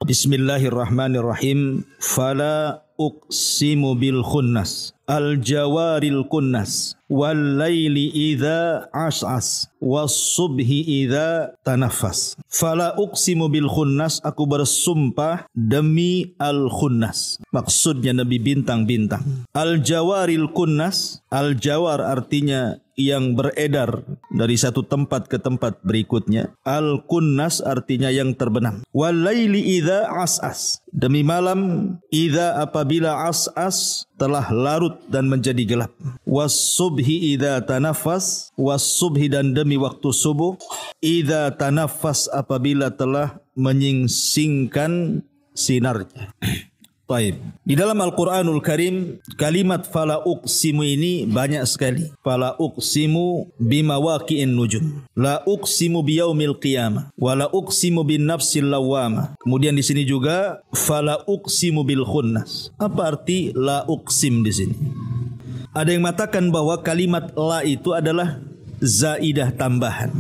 Bismillahirrahmanirrahim. Fala uqsimu bil khunnas al jawaril kunnas wal laili idza as'as was subhi idza tanaffas. Fala uqsimu bil khunnas, aku bersumpah demi al khunnas. Maksudnya Nabi bintang-bintang. Al jawaril kunnas, al jawar artinya yang beredar dari satu tempat ke tempat berikutnya. Al kunnas artinya yang terbenam. Wal laili idza as'as, demi malam idza apabila as'as telah larut dan menjadi gelap. Was subhi idza tanaffas, was subhi dan demi waktu subuh idza tanaffas apabila telah menyingsingkan sinarnya. Baik. Di dalam Al-Quranul Karim, kalimat fala uqsimu ini banyak sekali. Fala uqsimu bimawaqi'in nujum. La uqsimu biyaumil qiyamah. Wa la uqsimu bin nafsil lawwamah. Kemudian di sini juga fala uqsimu bil khunnas. Apa arti la uqsim di sini? Ada yang mengatakan bahwa kalimat la itu adalah zaidah tambahan.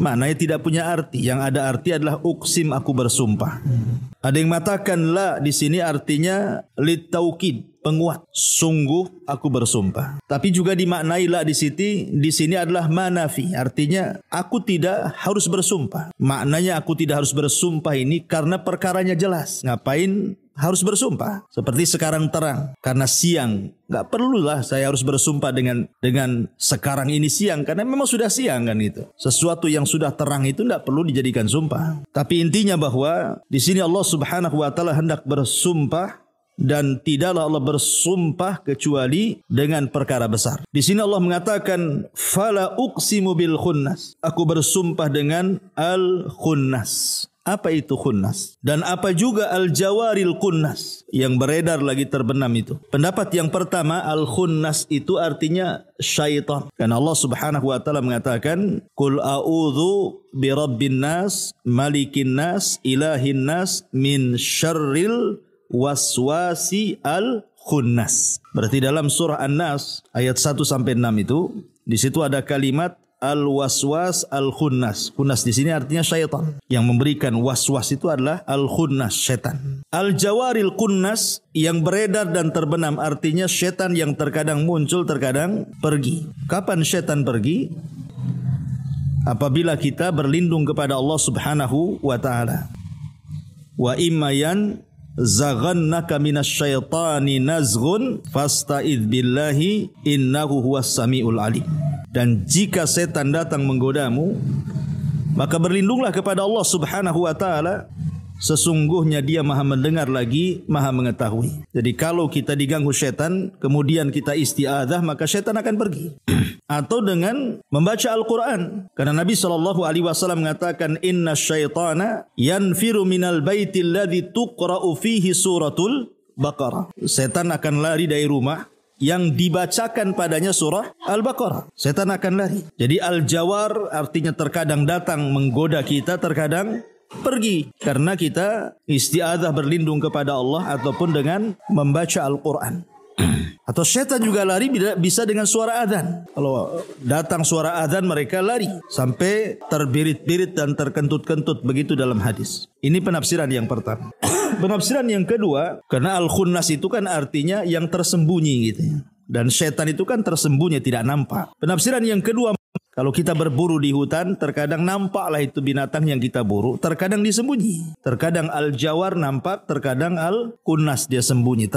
Maknanya tidak punya arti. Yang ada arti adalah uqsim, aku bersumpah. Ada yang mengatakan la di sini artinya litaukid, penguat. Sungguh aku bersumpah. Tapi juga dimaknai la di sini adalah manafi, artinya aku tidak harus bersumpah. Maknanya aku tidak harus bersumpah ini karena perkaranya jelas. Ngapain harus bersumpah? Seperti sekarang terang, karena siang. Gak perlulah saya harus bersumpah dengan sekarang ini siang, karena memang sudah siang kan itu. Sesuatu yang sudah terang itu tidak perlu dijadikan sumpah. Tapi intinya bahwa di sini Allah Subhanahu wa taala hendak bersumpah, dan tidaklah Allah bersumpah kecuali dengan perkara besar. Di sini Allah mengatakan fala uqsimu bil khunnas, aku bersumpah dengan al khunnas. Apa itu khunnas? Dan apa juga al-jawaril kunnas, yang beredar lagi terbenam itu? Pendapat yang pertama, al-khunnas itu artinya syaitan. Karena Allah Subhanahu wa taala mengatakan, "Qul a'udzu birabbin nas, malikin nas, ilahin nas, min syarril waswasi al-khunnas." Berarti dalam surah An-Nas ayat 1 sampai 6 itu, di situ ada kalimat al-waswas al-khunnas. Khunnas di sini artinya syaitan. Yang memberikan waswas itu adalah al-khunnas, setan. Al-jawaril kunnas, yang beredar dan terbenam, artinya setan yang terkadang muncul, terkadang pergi. Kapan setan pergi? Apabila kita berlindung kepada Allah Subhanahu wa taala. Wa immayan zaghannaka minasyaitani nazghun fasta'idz billahi innahu huwas samiul alim. Dan jika setan datang menggodamu, maka berlindunglah kepada Allah Subhanahu wa taala, sesungguhnya Dia Maha mendengar lagi Maha mengetahui. Jadi kalau kita diganggu setan, kemudian kita isti'adzah, maka setan akan pergi. Atau dengan membaca Al-Quran. Karena Nabi SAW mengatakan, inna syaitana yanfiru minal baitil ladzi tuqra'u fihi suratul Baqarah. Setan akan lari dari rumah yang dibacakan padanya surah Al-Baqarah. Setan akan lari. Jadi al-jawar artinya terkadang datang menggoda kita, terkadang pergi. Karena kita isti'adzah berlindung kepada Allah ataupun dengan membaca Al-Quran. Atau setan juga lari bisa dengan suara adzan. Kalau datang suara adzan mereka lari sampai terbirit-birit dan terkentut-kentut, begitu dalam hadis. Ini penafsiran yang pertama. Penafsiran yang kedua, karena al-khunnas itu kan artinya yang tersembunyi gitu ya. Dan setan itu kan tersembunyi, tidak nampak. Penafsiran yang kedua, kalau kita berburu di hutan, terkadang nampaklah itu binatang yang kita buru, terkadang disembunyi. Terkadang al-jawar nampak, terkadang al-kunnas dia sembunyi,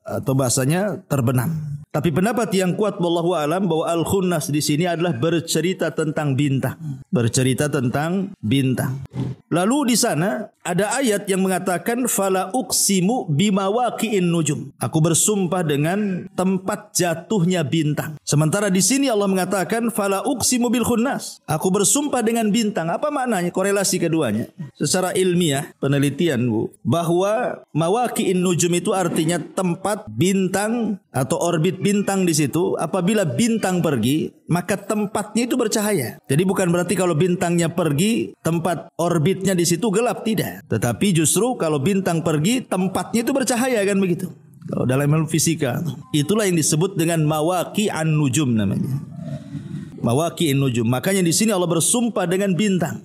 atau bahasanya terbenam. Tapi pendapat yang kuat wallahu alam bahwa al-khunnas di sini adalah bercerita tentang bintang. Bercerita tentang bintang. Lalu di sana ada ayat yang mengatakan fala uqsimu bimawaqi'in nujum. Aku bersumpah dengan tempat jatuhnya bintang. Sementara di sini Allah mengatakan fala uqsimu bil khunnas. Aku bersumpah dengan bintang. Apa maknanya? Korelasi keduanya. Secara ilmiah, penelitian bahwa mawaqi'in nujum itu artinya tempat bintang atau orbit bintang di situ. Apabila bintang pergi, maka tempatnya itu bercahaya. Jadi bukan berarti kalau bintangnya pergi, tempat orbitnya di situ gelap, tidak. Tetapi justru kalau bintang pergi, tempatnya itu bercahaya, kan begitu. Kalau dalam ilmu fisika, itulah yang disebut dengan mawaqi'an nujum namanya. Mawaqi'in nujum. Makanya di sini Allah bersumpah dengan bintang.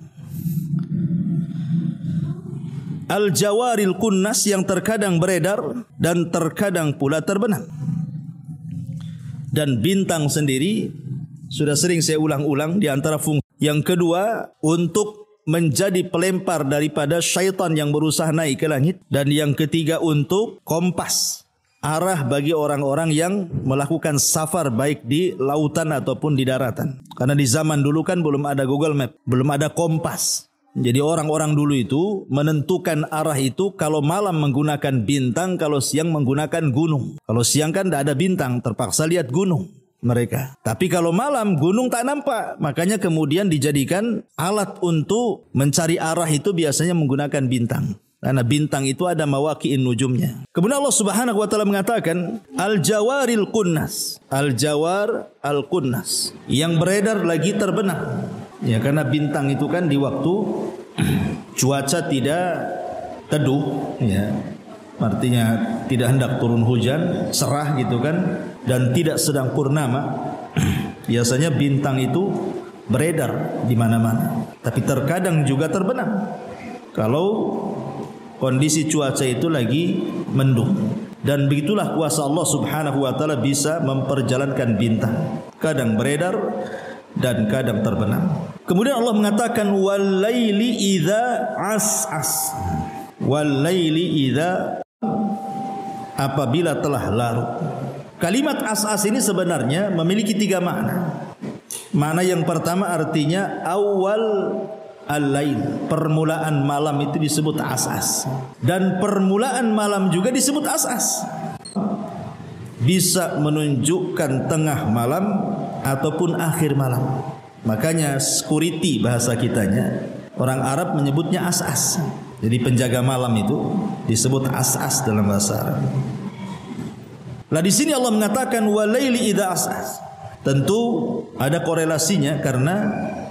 Al-jawaril kunnas, yang terkadang beredar dan terkadang pula terbenam. Dan bintang sendiri sudah sering saya ulang-ulang di antara fungsi. Yang kedua, untuk menjadi pelempar daripada syaitan yang berusaha naik ke langit. Dan yang ketiga, untuk kompas, arah bagi orang-orang yang melakukan safar baik di lautan ataupun di daratan. Karena di zaman dulu kan belum ada Google Map, belum ada kompas. Jadi orang-orang dulu itu menentukan arah itu kalau malam menggunakan bintang, kalau siang menggunakan gunung. Kalau siang kan tidak ada bintang, terpaksa lihat gunung mereka. Tapi kalau malam gunung tak nampak, makanya kemudian dijadikan alat untuk mencari arah itu biasanya menggunakan bintang. Karena bintang itu ada mawaqi'in nujumnya. Kemudian Allah Subhanahu wa taala mengatakan al-jawaril kunnas. Al-jawar al-kunnas, yang beredar lagi terbenam. Ya, karena bintang itu kan di waktu cuaca tidak teduh, ya, artinya tidak hendak turun hujan, cerah gitu kan, dan tidak sedang purnama. Biasanya bintang itu beredar di mana-mana, tapi terkadang juga terbenam kalau kondisi cuaca itu lagi mendung. Dan begitulah kuasa Allah Subhanahu wa taala bisa memperjalankan bintang, kadang beredar dan kadang terbenam. Kemudian Allah mengatakan wal laili idza as'as. Wal laili idza, apabila telah larut. Kalimat as'as ini sebenarnya memiliki 3 makna. Makna yang pertama artinya awal al-lail, permulaan malam itu disebut as'as. Dan permulaan malam juga disebut as'as. Bisa menunjukkan tengah malam ataupun akhir malam. Makanya security bahasa kitanya, orang Arab menyebutnya as'as. Jadi penjaga malam itu disebut as'as dalam bahasa Arab. Lah di sini Allah mengatakan walaili idza as'as. Tentu ada korelasinya karena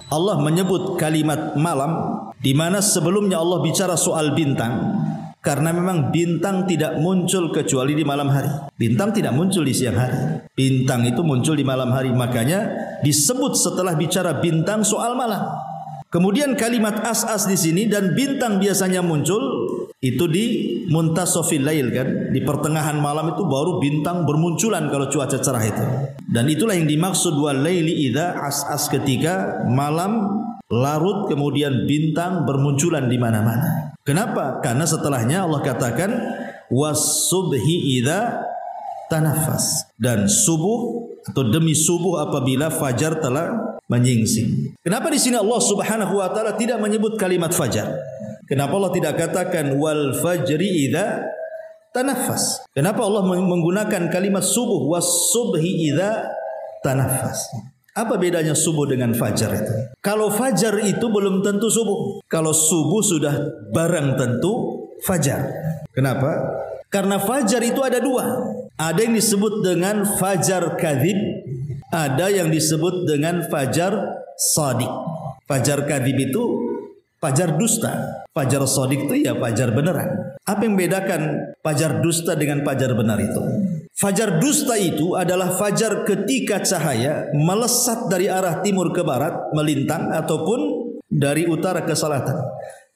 Allah menyebut kalimat malam di mana sebelumnya Allah bicara soal bintang. Karena memang bintang tidak muncul kecuali di malam hari. Bintang tidak muncul di siang hari. Bintang itu muncul di malam hari. Makanya disebut setelah bicara bintang soal malam. Kemudian kalimat as'as di sini, dan bintang biasanya muncul itu di muntasofil lail kan. Di pertengahan malam itu baru bintang bermunculan kalau cuaca cerah itu. Dan itulah yang dimaksud wal laili idza as'as, ketika malam larut kemudian bintang bermunculan di mana-mana. Kenapa? Karena setelahnya Allah katakan was-subhi idza tanaffas, dan subuh atau demi subuh apabila fajar telah menyingsing. Kenapa di sini Allah Subhanahu wa taala tidak menyebut kalimat fajar? Kenapa Allah tidak katakan wal fajri idza tanaffas? Kenapa Allah menggunakan kalimat subuh was-subhi idza tanaffas? Apa bedanya subuh dengan fajar itu? Kalau fajar itu belum tentu subuh. Kalau subuh sudah barang tentu fajar. Kenapa? Karena fajar itu ada 2. Ada yang disebut dengan fajar kadzib, ada yang disebut dengan fajar shadiq. Fajar kadzib itu fajar dusta. Fajar shadiq itu ya fajar beneran. Apa yang membedakan fajar dusta dengan fajar benar itu? Fajar dusta itu adalah fajar ketika cahaya melesat dari arah timur ke barat, melintang, ataupun dari utara ke selatan.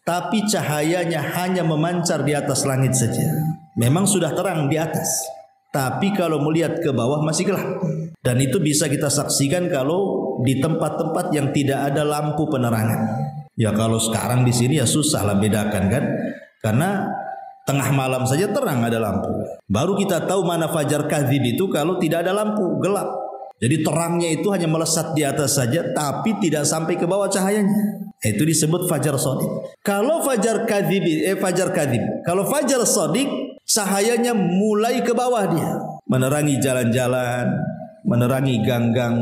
Tapi cahayanya hanya memancar di atas langit saja. Memang sudah terang di atas, tapi kalau melihat ke bawah masih gelap. Dan itu bisa kita saksikan kalau di tempat-tempat yang tidak ada lampu penerangan. Ya kalau sekarang di sini ya susah lah bedakan kan, karena tengah malam saja terang ada lampu. Baru kita tahu mana fajar kadzib itu kalau tidak ada lampu, gelap. Jadi terangnya itu hanya melesat di atas saja, tapi tidak sampai ke bawah cahayanya. Itu disebut fajar shadiq. Kalau fajar kadzib, kalau fajar shadiq, cahayanya mulai ke bawah dia, menerangi jalan-jalan, menerangi gang-gang,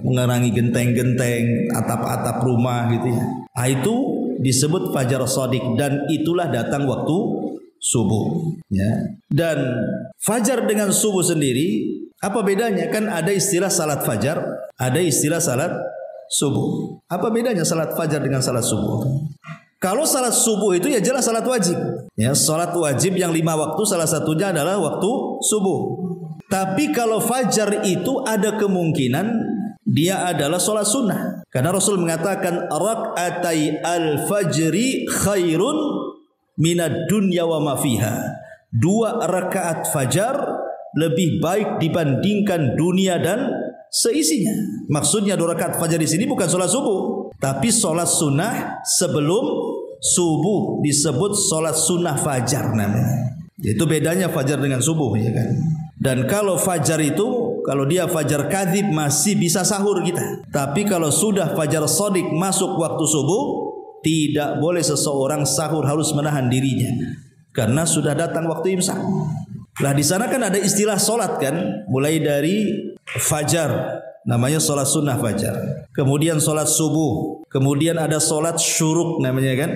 menerangi genteng-genteng, atap-atap rumah gitu ya. Itu disebut fajar shadiq, dan itulah datang waktu subuh ya. Dan fajar dengan subuh sendiri apa bedanya? Kan ada istilah salat fajar, ada istilah salat subuh. Apa bedanya salat fajar dengan salat subuh? Kalau salat subuh itu ya jelas salat wajib ya, salat wajib yang 5 waktu, salah satunya adalah waktu subuh. Tapi kalau fajar itu ada kemungkinan dia adalah salat sunnah, karena Rasul mengatakan rakaatai al-fajri khairun minad dunya wa ma fiha. 2 rakaat fajar lebih baik dibandingkan dunia dan seisinya. Maksudnya 2 rakaat fajar di sini bukan sholat subuh, tapi sholat sunnah sebelum subuh, disebut sholat sunnah fajar namanya. Itu bedanya fajar dengan subuh, ya kan? Dan kalau fajar itu, kalau dia fajar kadzib masih bisa sahur kita. Tapi kalau sudah fajar shadiq masuk waktu subuh, tidak boleh seseorang sahur, harus menahan dirinya karena sudah datang waktu imsak. Nah, di sana kan ada istilah solat kan, mulai dari fajar namanya solat sunnah fajar, kemudian solat subuh, kemudian ada solat syuruk namanya kan,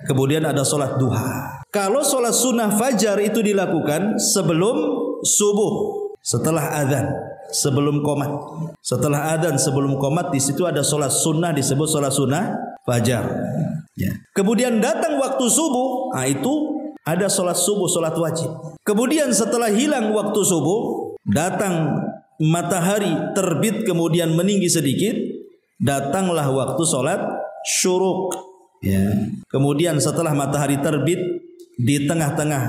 kemudian ada solat duha. Kalau solat sunnah fajar itu dilakukan sebelum subuh, setelah adzan, sebelum qomat. Setelah adzan, sebelum qomat, di situ ada solat sunnah disebut solat sunnah fajar. Ya. Kemudian datang waktu subuh, itu ada solat subuh, solat wajib. Kemudian setelah hilang waktu subuh, datang matahari terbit kemudian meninggi sedikit, datanglah waktu solat syuruk. Ya. Kemudian setelah matahari terbit, di tengah-tengah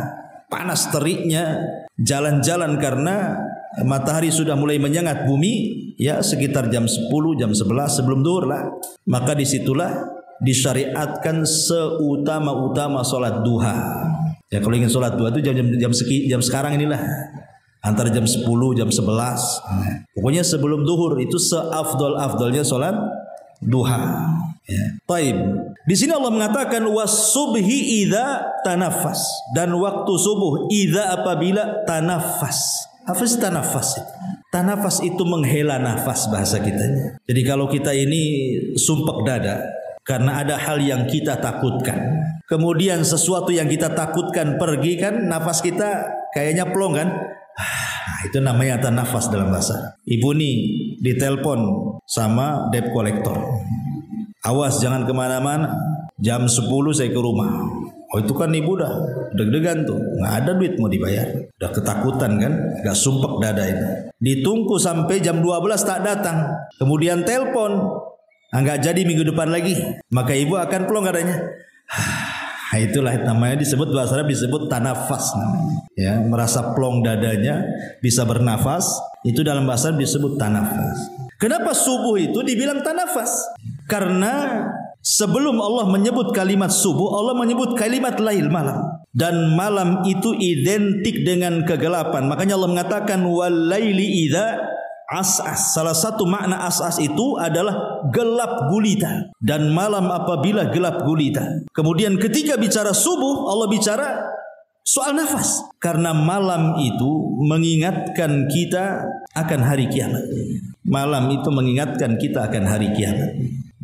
panas teriknya jalan-jalan karena matahari sudah mulai menyengat bumi, ya sekitar jam 10, jam 11 sebelum zuhur lah. Maka disitulah disyariatkan seutama-utama solat duha. Ya kalau ingin solat duha itu jam sekarang inilah, antara jam 10 jam 11. Pokoknya sebelum zuhur itu seafdol-afdolnya solat duha. Ya. Taib. Di sini Allah mengatakan was-subhi idza tanaffas, dan waktu subuh idza apabila tanaffas. Apa sih tanafas? Tanafas itu menghela nafas bahasa kitanya. Jadi kalau kita ini sumpek dada karena ada hal yang kita takutkan, kemudian sesuatu yang kita takutkan pergi kan, nafas kita kayaknya plong kan? Itu namanya tanafas dalam bahasa. Ibu nih ditelepon sama debt collector. Awas jangan kemana-mana, jam 10 saya ke rumah. Oh itu kan ibu dah deg-degan tuh, nggak ada duit mau dibayar, udah ketakutan kan, nggak sumpek dada itu. Ditunggu sampai jam 12 tak datang, kemudian telepon, nggak jadi minggu depan lagi, maka ibu akan plong dadanya. Itulah namanya disebut bahasa Arab disebut tanafas namanya. Ya, merasa plong dadanya, bisa bernafas, itu dalam bahasa Arab disebut tanafas. Kenapa subuh itu dibilang tanafas? Karena sebelum Allah menyebut kalimat subuh, Allah menyebut kalimat lail, malam. Dan malam itu identik dengan kegelapan. Makanya Allah mengatakan wal laili idza as'as. Salah satu makna as'as itu adalah gelap gulita. Dan malam apabila gelap gulita. Kemudian ketika bicara subuh, Allah bicara soal nafas. Karena malam itu mengingatkan kita akan hari kiamat. Malam itu mengingatkan kita akan hari kiamat.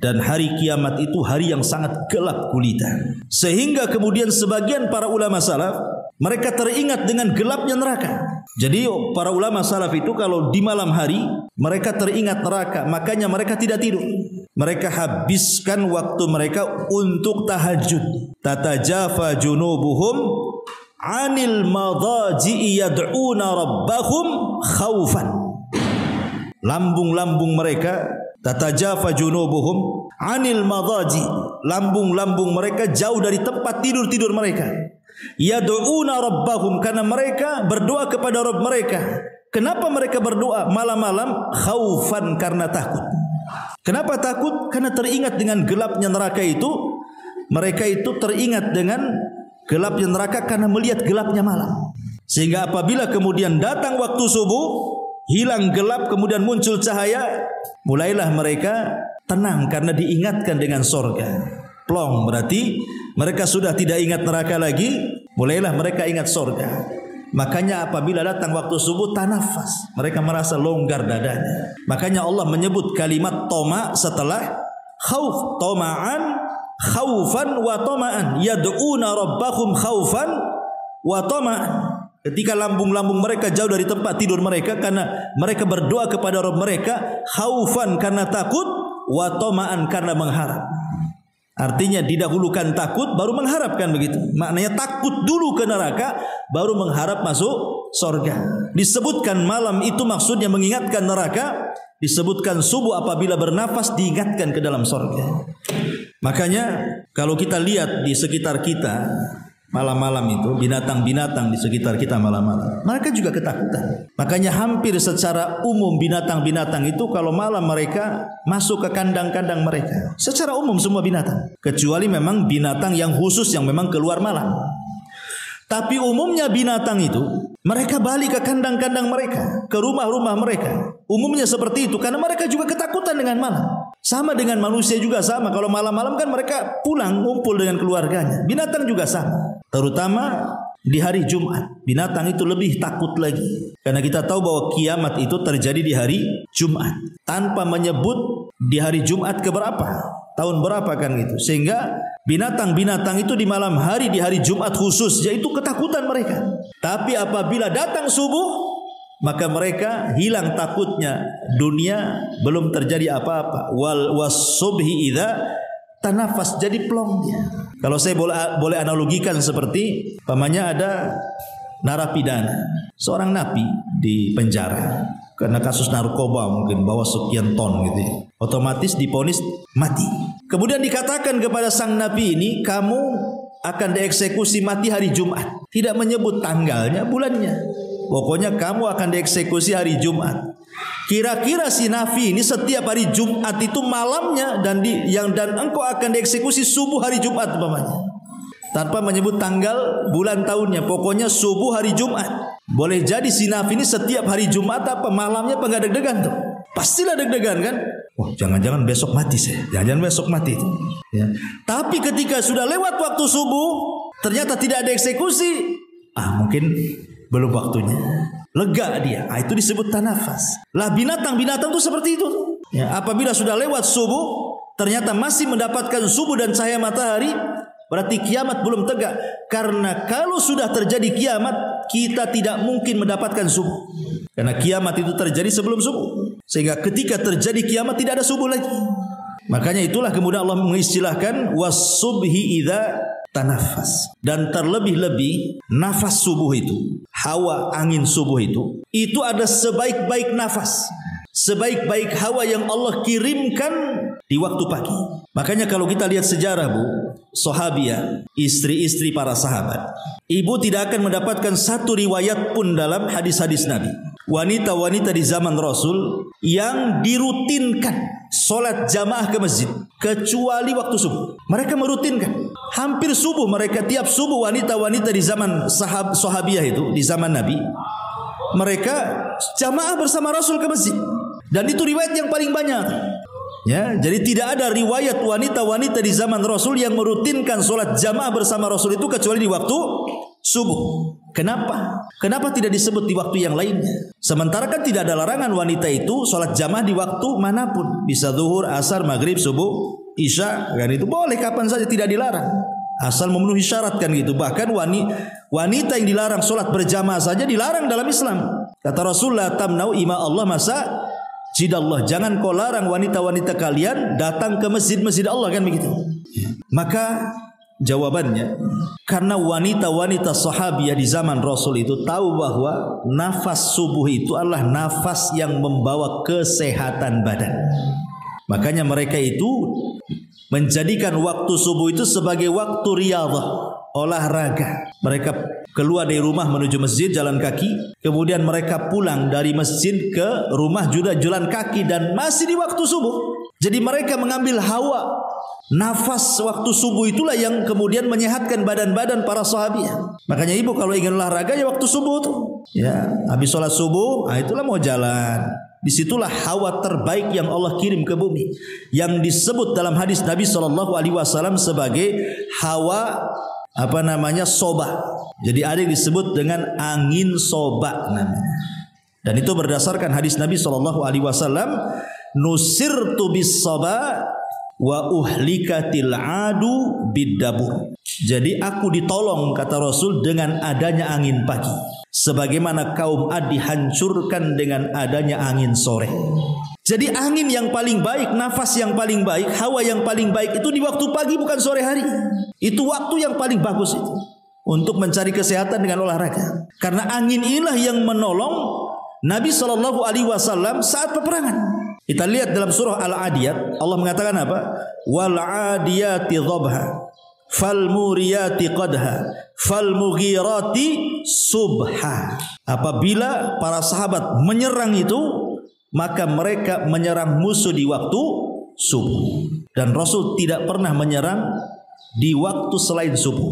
Dan hari kiamat itu hari yang sangat gelap gulita. Sehingga kemudian sebagian para ulama salaf, mereka teringat dengan gelapnya neraka. Jadi para ulama salaf itu kalau di malam hari mereka teringat neraka, makanya mereka tidak tidur. Mereka habiskan waktu mereka untuk tahajud. Tatajafa junubuhum anil madaji'i yad'una rabbahum khaufan. Lambung-lambung mereka tatajafa junubuhum anil madaji, lambung-lambung mereka jauh dari tempat tidur-tidur mereka. Yad'una rabbahum, karena mereka berdoa kepada Rabb mereka. Kenapa mereka berdoa malam-malam? Khaufan, karena takut. Kenapa takut? Karena teringat dengan gelapnya neraka itu. Mereka itu teringat dengan gelapnya neraka karena melihat gelapnya malam. Sehingga apabila kemudian datang waktu subuh, hilang gelap kemudian muncul cahaya, mulailah mereka tenang karena diingatkan dengan sorga. Plong berarti mereka sudah tidak ingat neraka lagi, mulailah mereka ingat sorga. Makanya apabila datang waktu subuh tanafas, mereka merasa longgar dadanya. Makanya Allah menyebut kalimat toma setelah khauf, toma'an, khaufan wa toma'an, yad'una rabbahum khaufan wa toma'an. Ketika lambung-lambung mereka jauh dari tempat tidur mereka karena mereka berdoa kepada Rabb mereka, khaufan karena takut, wa toma'an karena mengharap. Artinya didahulukan takut baru mengharapkan begitu. Maknanya takut dulu ke neraka baru mengharap masuk surga. Disebutkan malam itu maksudnya mengingatkan neraka, disebutkan subuh apabila bernafas diingatkan ke dalam surga. Makanya kalau kita lihat di sekitar kita, malam-malam itu, binatang-binatang di sekitar kita malam-malam, mereka juga ketakutan. Makanya hampir secara umum binatang-binatang itu kalau malam mereka masuk ke kandang-kandang mereka. Secara umum semua binatang, kecuali memang binatang yang khusus yang memang keluar malam. Tapi umumnya binatang itu mereka balik ke kandang-kandang mereka, ke rumah-rumah mereka. Umumnya seperti itu karena mereka juga ketakutan dengan malam. Sama dengan manusia juga sama. Kalau malam-malam kan mereka pulang ngumpul dengan keluarganya. Binatang juga sama. Terutama di hari Jumat. Binatang itu lebih takut lagi. Karena kita tahu bahwa kiamat itu terjadi di hari Jumat. Tanpa menyebut di hari Jumat keberapa. Tahun berapa kan gitu. Sehingga binatang-binatang itu di malam hari, di hari Jumat khusus, yaitu ketakutan mereka. Tapi apabila datang subuh, maka mereka hilang takutnya. Dunia belum terjadi apa-apa. Was-subhi idza tanafas, jadi plong dia. Kalau saya boleh analogikan seperti pamannya ada narapidana, seorang napi di penjara karena kasus narkoba mungkin bawa sekian ton gitu ya. Otomatis diponis mati. Kemudian dikatakan kepada sang napi ini, kamu akan dieksekusi mati hari Jumat. Tidak menyebut tanggalnya, bulannya. Pokoknya kamu akan dieksekusi hari Jumat. Kira-kira si napi ini setiap hari Jumat itu malamnya dan engkau akan dieksekusi subuh hari Jumat umpamanya. Tanpa menyebut tanggal, bulan, tahunnya. Pokoknya subuh hari Jumat. Boleh jadi si napi ini setiap hari Jumat apa malamnya apa enggak deg-degan tuh? Pastilah deg-degan kan? Wah, jangan-jangan besok mati saya. Jangan-jangan besok mati itu. Ya. Tapi ketika sudah lewat waktu subuh, ternyata tidak ada eksekusi. Mungkin belum waktunya. Lega dia. Itu disebut tanafas. Lah binatang-binatang itu seperti itu. Ya, apabila sudah lewat subuh, ternyata masih mendapatkan subuh dan cahaya matahari, berarti kiamat belum tegak. Karena kalau sudah terjadi kiamat, kita tidak mungkin mendapatkan subuh. Karena kiamat itu terjadi sebelum subuh. Sehingga ketika terjadi kiamat tidak ada subuh lagi. Makanya itulah kemudian Allah mengistilahkan was-subhi idza tanafas. Dan terlebih-lebih nafas subuh itu, hawa angin subuh itu ada sebaik-baik nafas, sebaik-baik hawa yang Allah kirimkan di waktu pagi. Makanya kalau kita lihat sejarah Bu, sahabiah, istri-istri para sahabat, ibu tidak akan mendapatkan satu riwayat pun dalam hadis-hadis Nabi, wanita-wanita di zaman Rasul yang dirutinkan solat jamaah ke masjid kecuali waktu subuh. Mereka merutinkan hampir subuh, mereka tiap subuh. Wanita-wanita di zaman sahabiah itu, di zaman Nabi, mereka jamaah bersama Rasul ke masjid. Dan itu riwayat yang paling banyak. Ya, jadi tidak ada riwayat wanita-wanita di zaman Rasul yang merutinkan solat jamaah bersama Rasul itu kecuali di waktu subuh. Kenapa? Kenapa tidak disebut di waktu yang lainnya? Sementara kan tidak ada larangan wanita itu solat jamaah di waktu manapun. Bisa zuhur, asar, maghrib, subuh, isya, kan itu boleh kapan saja, tidak dilarang. Asal memenuhi syarat kan gitu. Bahkan wanita yang dilarang solat berjamaah saja dilarang dalam Islam. Kata Rasulullah, tamnau ima Allah masa jidallah, jangan kau larang wanita-wanita kalian datang ke masjid-masjid Allah, kan begitu. Maka jawabannya, karena wanita-wanita sahabiah di zaman Rasul itu tahu bahwa nafas subuh itu adalah nafas yang membawa kesehatan badan. Makanya mereka itu menjadikan waktu subuh itu sebagai waktu riyadhah, olahraga. Mereka keluar dari rumah menuju masjid jalan kaki, kemudian mereka pulang dari masjid ke rumah juga jalan kaki, dan masih di waktu subuh. Jadi mereka mengambil hawa nafas waktu subuh itulah yang kemudian menyehatkan badan-badan para sahabiah. Makanya ibu kalau ingin olahraga ya waktu subuh tuh. Ya, habis sholat subuh, itulah mau jalan. Disitulah hawa terbaik yang Allah kirim ke bumi, yang disebut dalam hadis Nabi SAW sebagai hawa soba. Jadi ada yang disebut dengan angin soba namanya. Dan itu berdasarkan hadis Nabi SAW, nusirtu bis soba wa uhlikatil adu biddabur. Jadi aku ditolong, kata Rasul, dengan adanya angin pagi, sebagaimana kaum Ad dihancurkan dengan adanya angin sore. Jadi angin yang paling baik, nafas yang paling baik, hawa yang paling baik itu di waktu pagi, bukan sore hari. Itu waktu yang paling bagus itu untuk mencari kesehatan dengan olahraga. Karena angin inilah yang menolong Nabi SAW saat peperangan. Kita lihat dalam surah Al-Adiyat, Allah mengatakan apa? Wal adiyati dhabha fal muriyati qadha, fal mughirati subha. Apabila para sahabat menyerang itu, maka mereka menyerang musuh di waktu subuh. Dan Rasul tidak pernah menyerang di waktu selain subuh.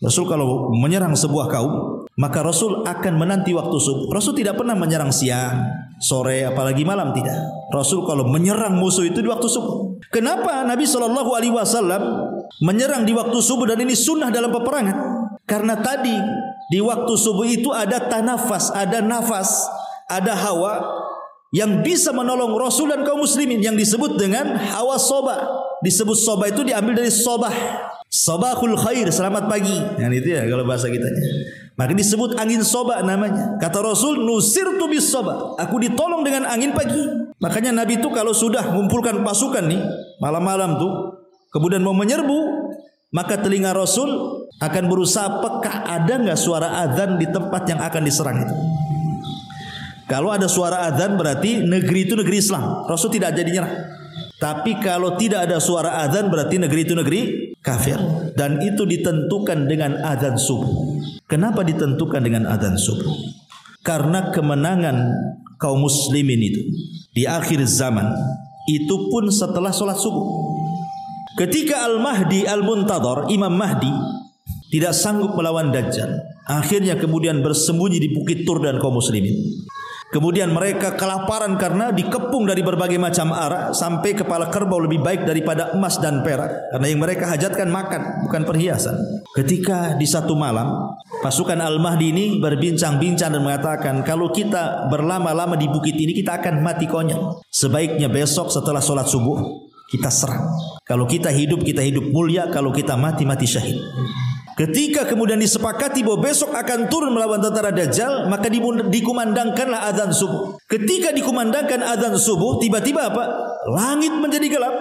Rasul kalau menyerang sebuah kaum, maka Rasul akan menanti waktu subuh. Rasul tidak pernah menyerang siang, sore, apalagi malam, tidak. Rasul kalau menyerang musuh itu di waktu subuh. Kenapa Nabi SAW menyerang di waktu subuh, dan ini sunnah dalam peperangan? Karena tadi di waktu subuh itu ada tanafas, ada nafas, ada hawa yang bisa menolong Rasul dan kaum muslimin, yang disebut dengan hawa soba. Disebut soba itu diambil dari sobah, sabahul khair, selamat pagi. Yang itu ya kalau bahasa kita. Maka disebut angin soba namanya. Kata Rasul, nusirtu bis soba, aku ditolong dengan angin pagi. Makanya Nabi itu kalau sudah mengumpulkan pasukan nih malam-malam tuh, kemudian mau menyerbu, maka telinga Rasul akan berusaha peka, ada nggak suara azan di tempat yang akan diserang itu. Kalau ada suara azan berarti negeri itu negeri Islam, Rasul tidak jadi nyerah. Tapi kalau tidak ada suara azan berarti negeri itu negeri kafir. Dan itu ditentukan dengan azan subuh. Kenapa ditentukan dengan azan subuh? Karena kemenangan kaum muslimin itu di akhir zaman itu pun setelah sholat subuh. Ketika Al-Mahdi Al-Muntadhar, Imam Mahdi tidak sanggup melawan Dajjal, akhirnya kemudian bersembunyi di Bukit Tur dan kaum muslimin. Kemudian mereka kelaparan karena dikepung dari berbagai macam arah, sampai kepala kerbau lebih baik daripada emas dan perak, karena yang mereka hajatkan makan, bukan perhiasan. Ketika di satu malam pasukan Al-Mahdi ini berbincang-bincang dan mengatakan, kalau kita berlama-lama di bukit ini kita akan mati konyol. Sebaiknya besok setelah sholat subuh kita serang. Kalau kita hidup mulia, kalau kita mati syahid. Ketika kemudian disepakati bahwa besok akan turun melawan tentara Dajjal, maka dikumandangkanlah azan subuh. Ketika dikumandangkan azan subuh, tiba-tiba apa? Langit menjadi gelap.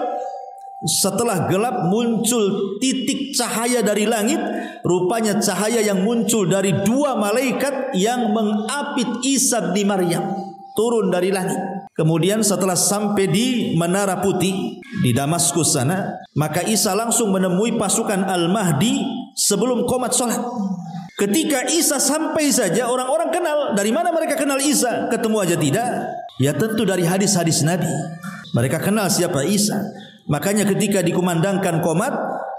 Setelah gelap muncul titik cahaya dari langit. Rupanya cahaya yang muncul dari dua malaikat yang mengapit Isa bin Maryam, turun dari langit. Kemudian setelah sampai di Menara Putih di Damaskus sana, maka Isa langsung menemui pasukan Al-Mahdi sebelum qomat sholat. Ketika Isa sampai saja, orang-orang kenal. Dari mana mereka kenal Isa? Ketemu aja tidak? Ya tentu dari hadis-hadis Nabi. Mereka kenal siapa Isa. Makanya ketika dikumandangkan qomat,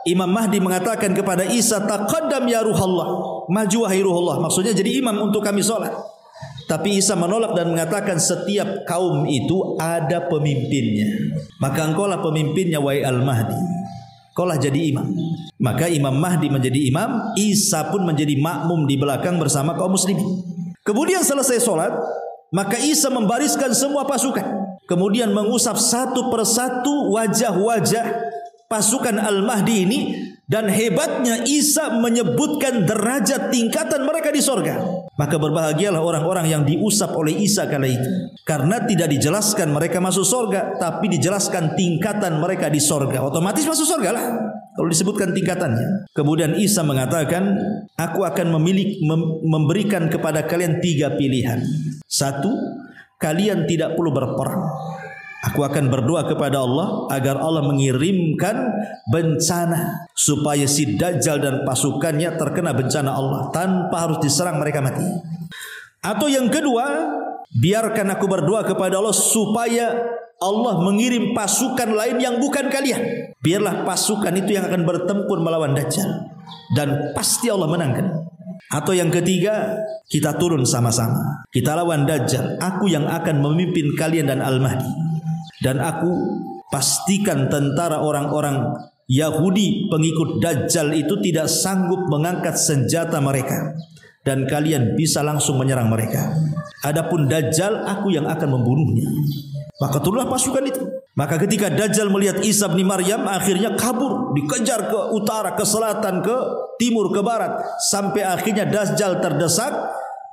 Imam Mahdi mengatakan kepada Isa, taqaddam ya ruhallah, maju wahai ruhullah. Maksudnya jadi imam untuk kami sholat. Tapi Isa menolak dan mengatakan, setiap kaum itu ada pemimpinnya, maka engkaulah pemimpinnya wahai Al-Mahdi. Kaulah jadi imam. Maka Imam Mahdi menjadi imam, Isa pun menjadi makmum di belakang bersama kaum muslimin. Kemudian selesai sholat, maka Isa membariskan semua pasukan, kemudian mengusap satu persatu wajah-wajah pasukan Al-Mahdi ini. Dan hebatnya Isa menyebutkan derajat tingkatan mereka di sorga. Maka berbahagialah orang-orang yang diusap oleh Isa kala itu, karena tidak dijelaskan mereka masuk sorga, tapi dijelaskan tingkatan mereka di sorga. Otomatis masuk sorga lah kalau disebutkan tingkatannya. Kemudian Isa mengatakan, aku akan memberikan kepada kalian 3 pilihan. 1, kalian tidak perlu berperang. Aku akan berdoa kepada Allah agar Allah mengirimkan bencana supaya si Dajjal dan pasukannya terkena bencana Allah tanpa harus diserang, mereka mati. Atau yang kedua, biarkan aku berdoa kepada Allah supaya Allah mengirim pasukan lain yang bukan kalian. Biarlah pasukan itu yang akan bertempur melawan Dajjal, dan pasti Allah menangkan. Atau yang ketiga, kita turun sama-sama, kita lawan Dajjal. Aku yang akan memimpin kalian dan Al-Mahdi. Dan aku pastikan tentara orang-orang Yahudi pengikut Dajjal itu tidak sanggup mengangkat senjata mereka, dan kalian bisa langsung menyerang mereka. Adapun Dajjal, aku yang akan membunuhnya. Maka turunlah pasukan itu. Maka ketika Dajjal melihat Isa bin Maryam, akhirnya kabur, dikejar ke utara, ke selatan, ke timur, ke barat, sampai akhirnya Dajjal terdesak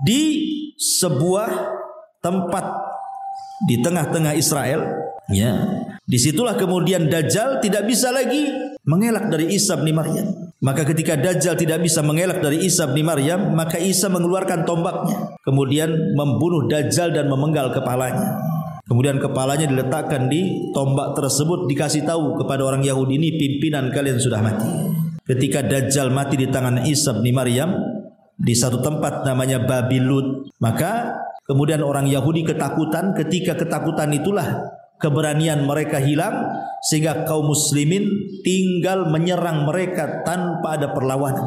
di sebuah tempat di tengah-tengah Israel. Ya, disitulah kemudian Dajjal tidak bisa lagi mengelak dari Isa bin Maryam. Maka ketika Dajjal tidak bisa mengelak dari Isa bin Maryam, maka Isa mengeluarkan tombaknya, kemudian membunuh Dajjal dan memenggal kepalanya. Kemudian kepalanya diletakkan di tombak tersebut, dikasih tahu kepada orang Yahudi, ini pimpinan kalian sudah mati. ketika Dajjal mati di tangan Isa bin Maryam di satu tempat namanya Babil Lut. Maka kemudian orang Yahudi ketakutan, ketika ketakutan itulah keberanian mereka hilang, sehingga kaum muslimin tinggal menyerang mereka tanpa ada perlawanan.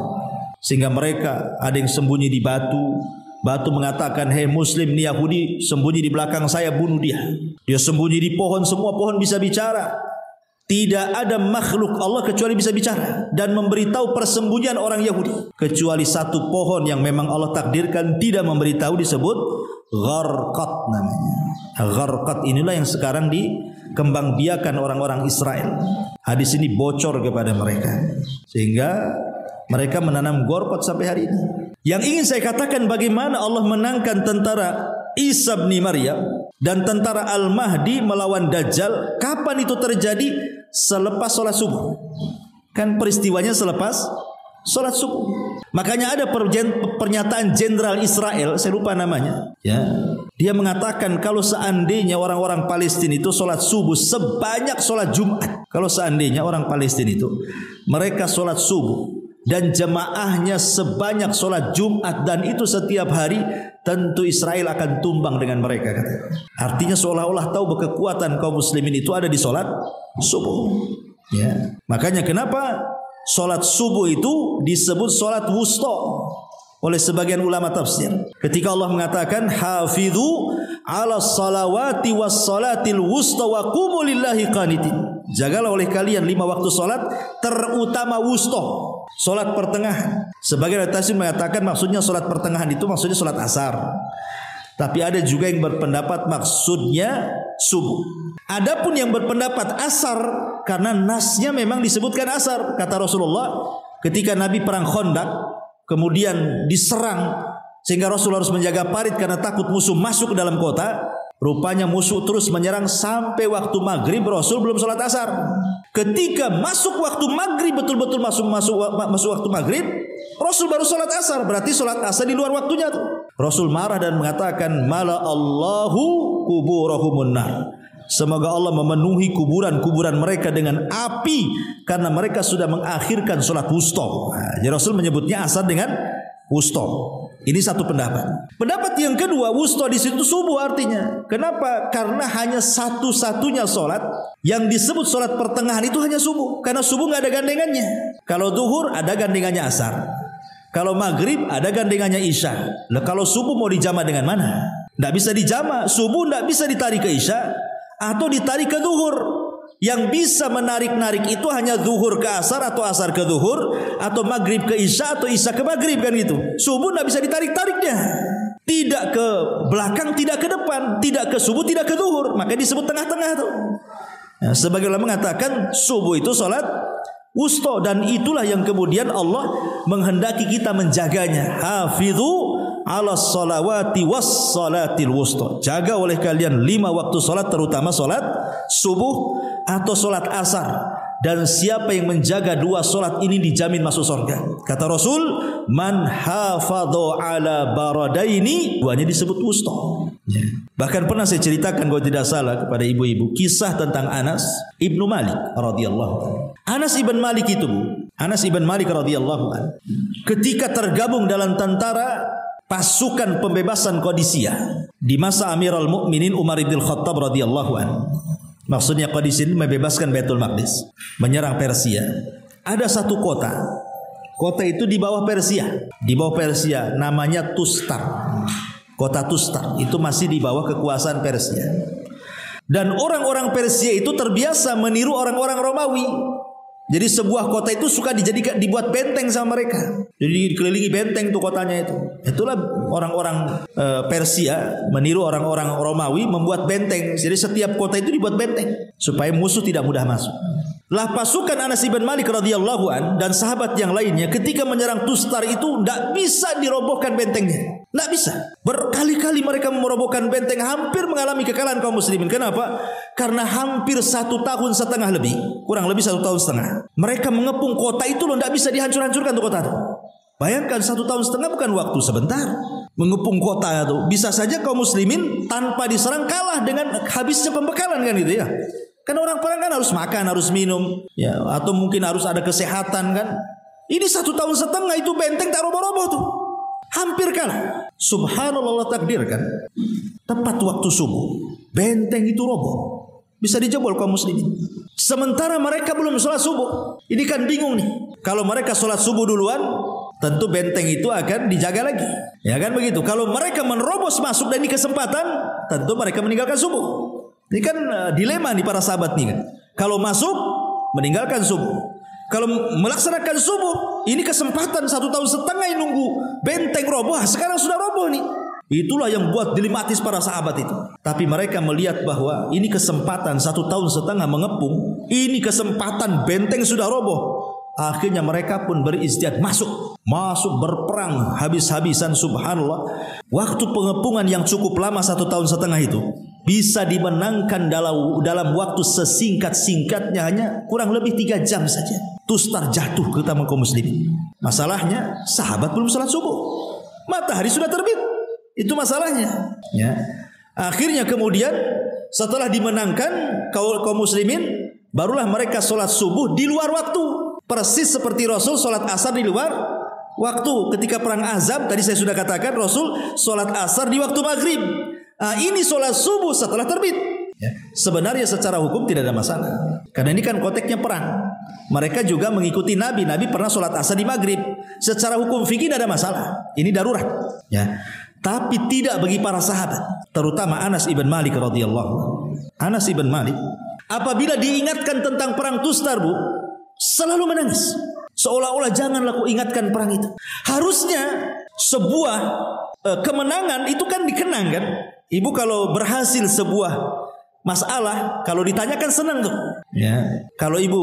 Sehingga mereka ada yang sembunyi di batu. Batu mengatakan, hei muslim, ini Yahudi sembunyi di belakang saya, bunuh dia. Dia sembunyi di pohon, semua pohon bisa bicara. Tidak ada makhluk Allah kecuali bisa bicara dan memberitahu persembunyian orang Yahudi, kecuali satu pohon yang memang Allah takdirkan tidak memberitahu, disebut Gharqad namanya. Gharqad inilah yang sekarang dikembangbiakan orang-orang Israel. Hadis ini bocor kepada mereka sehingga mereka menanam Gharqad sampai hari ini. Yang ingin saya katakan, bagaimana Allah menangkan tentara Isa bin Maryam dan tentara Al-Mahdi melawan Dajjal. Kapan itu terjadi? Selepas sholat subuh. Kan peristiwanya selepas sholat subuh. Makanya ada pernyataan jenderal Israel, saya lupa namanya, ya. Dia mengatakan kalau seandainya orang-orang Palestina itu sholat subuh sebanyak sholat Jumat, kalau seandainya orang Palestina itu mereka sholat subuh dan jemaahnya sebanyak sholat Jumat, dan itu setiap hari, tentu Israel akan tumbang dengan mereka. Artinya seolah-olah tahu kekuatan kaum muslimin itu ada di sholat subuh. Ya. Makanya kenapa sholat subuh itu disebut sholat wusta oleh sebagian ulama tafsir. Ketika Allah mengatakan hafidhu ala salawati was salatil wusta wa qumu lillahi qanitin. Jagalah oleh kalian 5 waktu sholat, terutama wusta, sholat pertengahan. Sebagian tafsir mengatakan maksudnya sholat pertengahan itu maksudnya sholat asar. Tapi ada juga yang berpendapat maksudnya subuh. Adapun yang berpendapat asar, karena nasnya memang disebutkan asar. Kata Rasulullah ketika Nabi perang Khandaq kemudian diserang sehingga Rasul harus menjaga parit karena takut musuh masuk ke dalam kota. Rupanya musuh terus menyerang sampai waktu maghrib, Rasul belum sholat asar. Ketika masuk waktu maghrib, betul-betul masuk waktu maghrib, Rasul baru sholat asar. Berarti sholat asar di luar waktunya tuh. Rasul marah dan mengatakan, mala Allahu kuburahumun nar. Semoga Allah memenuhi kuburan-kuburan mereka dengan api karena mereka sudah mengakhirkan sholat wusta. Nah, jadi Rasul menyebutnya asar dengan wusta. Ini satu pendapat. Pendapat yang kedua, wusta di situ subuh artinya. Kenapa? Karena hanya satu-satunya sholat yang disebut sholat pertengahan itu hanya subuh. Karena subuh nggak ada gandengannya. Kalau zuhur ada gandengannya asar. Kalau maghrib ada gandengannya isya. Lah kalau subuh mau dijama dengan mana? Nggak bisa dijama. Subuh nggak bisa ditarik ke isya atau ditarik ke zuhur. Yang bisa menarik-narik itu hanya zuhur ke asar atau asar ke zuhur, atau maghrib ke isya atau isya ke maghrib, kan gitu. Subuh tidak bisa ditarik-tariknya. Tidak ke belakang, tidak ke depan, tidak ke subuh, tidak ke zuhur. Makanya disebut tengah-tengah tuh. Ya, sebagai ulama mengatakan subuh itu sholat wusta, dan itulah yang kemudian Allah menghendaki kita menjaganya. Hafidhu ala salawati was salatil wusta. Jaga oleh kalian 5 waktu salat, terutama salat subuh atau salat asar. Dan siapa yang menjaga 2 salat ini dijamin masuk surga. Kata Rasul, man hafadhu ala baradaini, 2-nya disebut wusta. Ya. Bahkan pernah saya ceritakan kalau tidak salah kepada ibu-ibu kisah tentang Anas ibnu Malik radhiyallahu anhu. Anas ibn Malik itu, Anas ibn Malik radhiyallahu anhu, ketika tergabung dalam tentara pasukan pembebasan Qadisiyah di masa Amirul Mukminin Umar bin Khattab radhiyallahu anhu. Maksudnya Qadisiyah membebaskan Baitul Maqdis, menyerang Persia. Ada satu kota. Kota itu di bawah Persia. Di bawah Persia namanya Tustar. Kota Tustar itu masih di bawah kekuasaan Persia. Dan orang-orang Persia itu terbiasa meniru orang-orang Romawi. Jadi sebuah kota itu suka dibuat benteng sama mereka. Jadi dikelilingi benteng tuh kotanya itu. Itulah orang-orang Persia meniru orang-orang Romawi membuat benteng. Jadi setiap kota itu dibuat benteng supaya musuh tidak mudah masuk. Lah pasukan Anas ibn Malik radhiyallahu an dan sahabat yang lainnya ketika menyerang Tustar itu tidak bisa dirobohkan bentengnya. Tidak bisa. Berkali-kali mereka merobohkan benteng, hampir mengalami kekalahan kaum muslimin. Kenapa? Karena hampir 1,5 tahun lebih, kurang lebih 1,5 tahun. Mereka mengepung kota itu loh, tidak bisa dihancur-hancurkan tuh kota itu. Bayangkan 1,5 tahun bukan waktu sebentar. Mengepung kota itu, bisa saja kaum muslimin tanpa diserang kalah dengan habisnya pembekalan, kan gitu ya. Kan orang perang kan harus makan, harus minum, ya, atau mungkin harus ada kesehatan kan. Ini 1,5 tahun itu benteng tak roboh-roboh tuh. Hampir kalah. Subhanallah, Allah takdirkan. Tepat waktu subuh, benteng itu roboh. Bisa dijebol kaum muslimin. Sementara mereka belum sholat subuh. Ini kan bingung nih. Kalau mereka sholat subuh duluan, tentu benteng itu akan dijaga lagi. Ya kan begitu. Kalau mereka menerobos masuk dan ini kesempatan, tentu mereka meninggalkan subuh. Ini kan dilema nih para sahabat nih kan. Kalau masuk, meninggalkan subuh. Kalau melaksanakan subuh, ini kesempatan 1,5 tahun nunggu benteng roboh. Sekarang sudah roboh nih. Itulah yang buat dilematis para sahabat itu. Tapi mereka melihat bahwa ini kesempatan 1,5 tahun mengepung. Ini kesempatan benteng sudah roboh. Akhirnya mereka pun beristihad masuk berperang habis-habisan. Subhanallah. Waktu pengepungan yang cukup lama 1,5 tahun itu bisa dimenangkan dalam waktu sesingkat-singkatnya, hanya kurang lebih 3 jam saja. Tustar jatuh ke tangan kaum muslimin. Masalahnya sahabat belum salat subuh. Matahari sudah terbit. Itu masalahnya. Ya. Akhirnya kemudian setelah dimenangkan kaum muslimin, barulah mereka sholat subuh di luar waktu. Persis seperti Rasul sholat asar di luar waktu. Ketika perang Ahzab tadi saya sudah katakan, Rasul sholat asar di waktu maghrib. Ini sholat subuh setelah terbit. Ya. Sebenarnya secara hukum tidak ada masalah. Karena ini kan konteksnya perang. Mereka juga mengikuti Nabi. Nabi pernah sholat asar di maghrib. Secara hukum fikih tidak ada masalah. Ini darurat. Ya. Tapi tidak bagi para sahabat, terutama Anas ibn Malik radhiyallahu anhu. Anas ibn Malik apabila diingatkan tentang perang Tustar, Bu, selalu menangis. Seolah-olah janganlah kau ingatkan perang itu. Harusnya sebuah kemenangan itu kan dikenang kan. Ibu kalau berhasil sebuah masalah, kalau ditanyakan senang tuh. Ya. Kalau ibu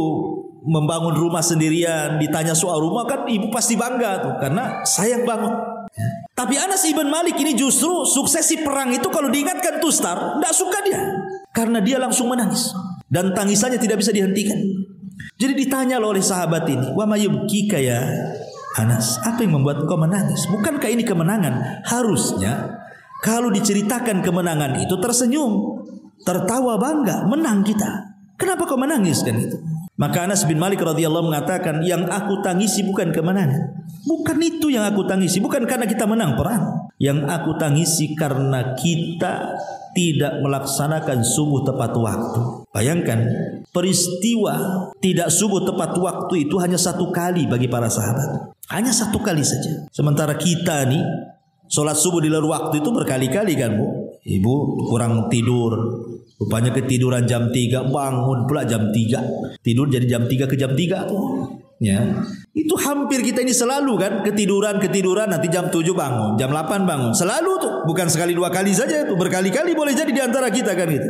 membangun rumah sendirian, ditanya soal rumah kan ibu pasti bangga tuh, karena saya bangun. Ya. Tapi Anas ibn Malik ini justru suksesi perang itu kalau diingatkan Tustar, tidak suka dia. Karena dia langsung menangis. Dan tangisannya tidak bisa dihentikan. Jadi ditanya oleh sahabat ini, "Wa mayubkika ya Anas, apa yang membuat kau menangis? Bukankah ini kemenangan? Harusnya kalau diceritakan kemenangan itu tersenyum, tertawa bangga, menang kita. Kenapa kau menangis kan itu?" Maka Anas bin Malik radhiyallahu mengatakan, yang aku tangisi bukan kemenangan. Bukan itu yang aku tangisi. Bukan karena kita menang perang. Yang aku tangisi karena kita tidak melaksanakan subuh tepat waktu. Bayangkan, peristiwa tidak subuh tepat waktu itu hanya 1 kali bagi para sahabat. Hanya 1 kali saja. Sementara kita nih, sholat subuh di luar waktu itu berkali-kali kan, Bu. Ibu kurang tidur, rupanya ketiduran jam 3, bangun pula jam 3. Tidur jadi jam 3 ke jam 3 tuh. Ya. Itu hampir kita ini selalu kan, ketiduran nanti jam 7 bangun, jam 8 bangun. Selalu tuh, bukan sekali 2 kali saja tuh, berkali-kali boleh jadi di antara kita kan gitu.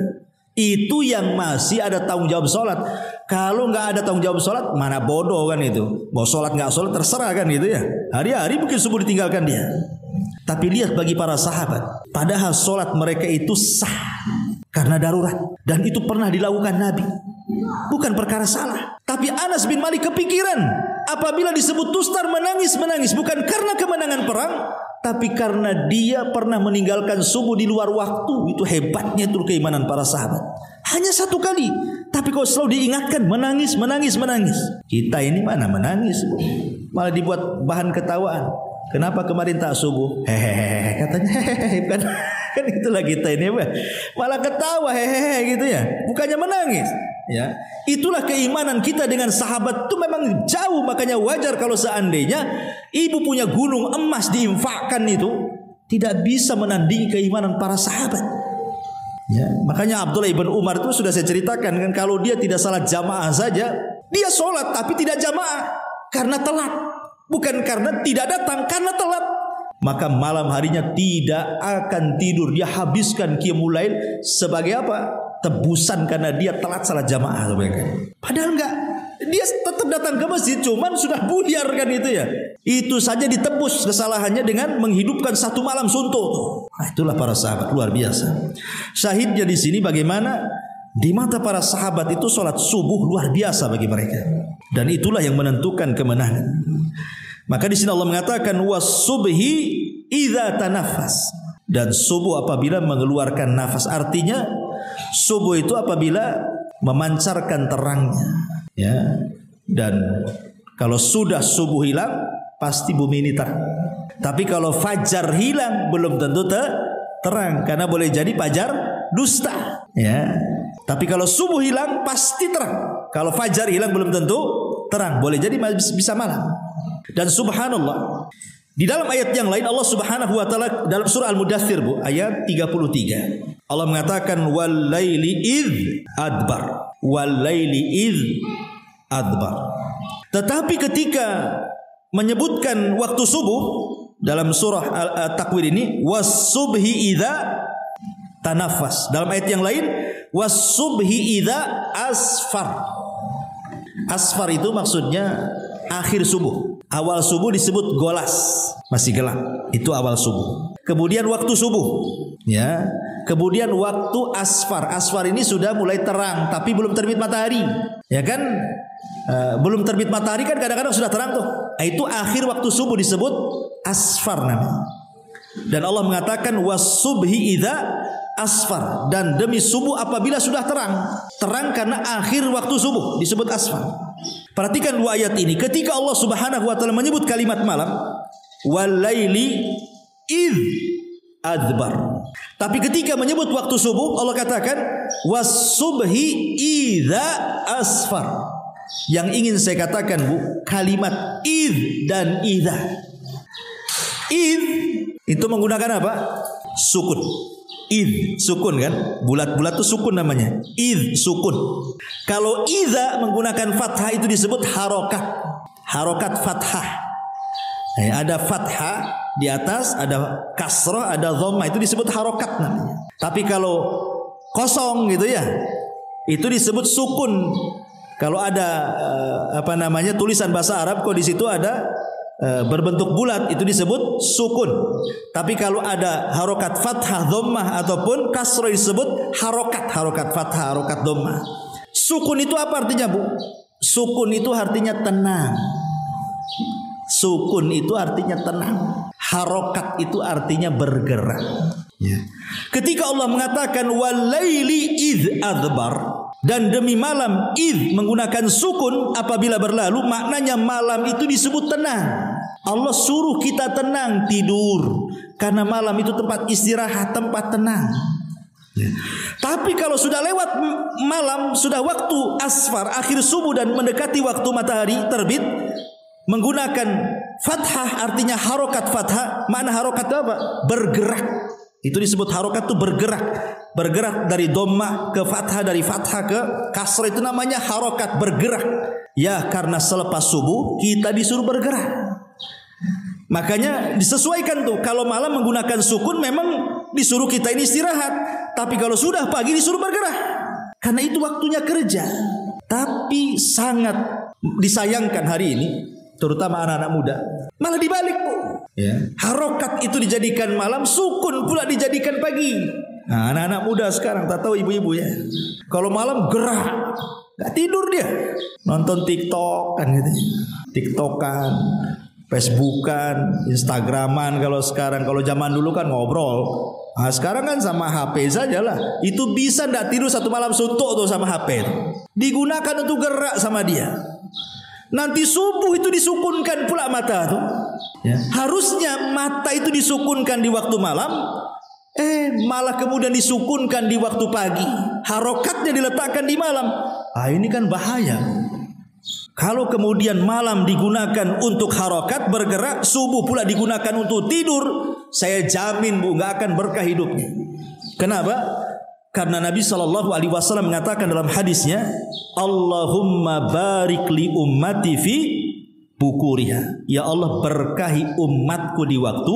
Itu yang masih ada tanggung jawab sholat. Kalau nggak ada tanggung jawab sholat, mana bodoh kan itu. Mau sholat nggak sholat terserah kan gitu ya. Hari-hari mungkin subuh ditinggalkan dia. Tapi lihat bagi para sahabat, padahal sholat mereka itu sah karena darurat, dan itu pernah dilakukan Nabi. Bukan perkara salah. Tapi Anas bin Malik kepikiran apabila disebut Tustar menangis bukan karena kemenangan perang, tapi karena dia pernah meninggalkan subuh di luar waktu. Itu hebatnya itu keimanan para sahabat. Hanya 1 kali, tapi kalau selalu diingatkan menangis. Kita ini mana menangis, malah dibuat bahan ketawaan. Kenapa kemarin tak subuh? Hehehe, katanya hehehe, kan itulah kita ini, malah ketawa hehehe gitu ya, bukannya menangis. Ya, itulah keimanan kita dengan sahabat itu memang jauh. Makanya wajar kalau seandainya ibu punya gunung emas diinfakkan, itu tidak bisa menandingi keimanan para sahabat. Ya, makanya Abdullah ibn Umar itu sudah saya ceritakan kan, kalau dia tidak salat jamaah saja, dia sholat tapi tidak jamaah karena telat. Bukan karena tidak datang, karena telat. Maka malam harinya tidak akan tidur. Dia habiskan qiyamul lail sebagai apa? Tebusan karena dia telat salat jamaah. Padahal enggak. Dia tetap datang ke masjid, cuman sudah buyar kan itu ya. Itu saja ditebus kesalahannya dengan menghidupkan 1 malam suntuk. Nah, itulah para sahabat luar biasa. Syahidnya di sini bagaimana di mata para sahabat itu sholat subuh luar biasa bagi mereka. Dan itulah yang menentukan kemenangan. Maka di sini Allah mengatakan was-subhi idza tanaffas, dan subuh apabila mengeluarkan nafas. Artinya subuh itu apabila memancarkan terangnya, ya. Dan Kalau sudah subuh hilang, pasti bumi ini terang. Tapi kalau fajar hilang, belum tentu terang, karena boleh jadi fajar dusta. Ya. Tapi kalau subuh hilang, pasti terang. Kalau fajar hilang, belum tentu terang, boleh jadi bisa malam. Dan subhanallah, di dalam ayat yang lain Allah Subhanahu wa taala dalam surah Al-Mudaththir, Bu, ayat 33. Allah mengatakan wal laili idz adbar. Wal laili idz adbar. Tetapi ketika menyebutkan waktu subuh dalam surah At-Takwir ini, was-subhi idza tanaffas. Dalam ayat yang lain, was-subhi idza asfar. Asfar itu maksudnya akhir subuh. Awal subuh disebut golas, masih gelap. Itu awal subuh. Kemudian waktu subuh, ya. Kemudian waktu asfar. Asfar ini sudah mulai terang, tapi belum terbit matahari, ya kan? Belum terbit matahari kan kadang-kadang sudah terang tuh. Itu akhir waktu subuh disebut asfar namanya. Dan Allah mengatakan was-subhi idza asfar, dan demi subuh apabila sudah terang. Terang karena akhir waktu subuh disebut asfar. Perhatikan dua ayat ini. Ketika Allah Subhanahu wa taala menyebut kalimat malam, walaili idz adbar. Tapi ketika menyebut waktu subuh, Allah katakan was-subhi idza asfar. Yang ingin saya katakan, Bu, kalimat idz dan idza. Idz itu menggunakan apa? Sukun. Idz sukun kan? Bulat-bulat itu sukun namanya. Idz sukun. Kalau idza menggunakan fathah itu disebut harokat. Harokat fathah. Ada fathah di atas, ada kasrah, ada dhammah, itu disebut harokat namanya. Tapi kalau kosong gitu ya, itu disebut sukun. Kalau ada tulisan bahasa Arab, kok di situ ada berbentuk bulat, itu disebut sukun. Tapi kalau ada harokat fathah, dhammah ataupun kasrah disebut harokat. Harokat fathah, harokat dhammah. Sukun itu apa artinya, Bu? Sukun itu artinya tenang. Sukun itu artinya tenang. Harokat itu artinya bergerak. Ya. Ketika Allah mengatakan walaili idz adbar, dan demi malam, idz menggunakan sukun apabila berlalu, maknanya malam itu disebut tenang. Allah suruh kita tenang, tidur, karena malam itu tempat istirahat, tempat tenang. Ya. Tapi kalau sudah lewat malam, sudah waktu asfar, akhir subuh dan mendekati waktu matahari terbit, menggunakan fathah artinya harokat fathah. Makna harokat itu apa? Bergerak. Itu disebut harokat, itu bergerak. Bergerak dari dhammah ke fathah, dari fathah ke kasrah, itu namanya harokat, bergerak. Ya, karena selepas subuh kita disuruh bergerak. Makanya disesuaikan tuh. Kalau malam menggunakan sukun memang disuruh kita ini istirahat. Tapi kalau sudah pagi disuruh bergerak. Karena itu waktunya kerja. Tapi sangat disayangkan hari ini, terutama anak-anak muda, malah dibalik, Bu. Ya. Harokat itu dijadikan malam, sukun pula dijadikan pagi. Nah, anak-anak muda sekarang, tak tahu ibu-ibu ya, kalau malam gerak, gak tidur dia, nonton TikTok kan gitu, TikTokan, Facebookan, Instagraman. Kalau sekarang, kalau zaman dulu kan ngobrol. Nah, sekarang kan sama HP saja lah. Itu bisa ndak tidur satu malam suntuk tuh sama HP itu. Digunakan untuk gerak sama dia. Nanti subuh itu disukunkan pula mata tuh. Ya. Harusnya mata itu disukunkan di waktu malam, malah kemudian disukunkan di waktu pagi. Harokatnya diletakkan di malam. Ini kan bahaya. Kalau kemudian malam digunakan untuk harokat, bergerak, subuh pula digunakan untuk tidur, saya jamin, Bu, nggak akan berkah hidupnya. Kenapa? Karena Nabi SAW mengatakan dalam hadisnya, Allahumma barik li ummati fi bukuriha. Ya Allah, berkahi umatku di waktu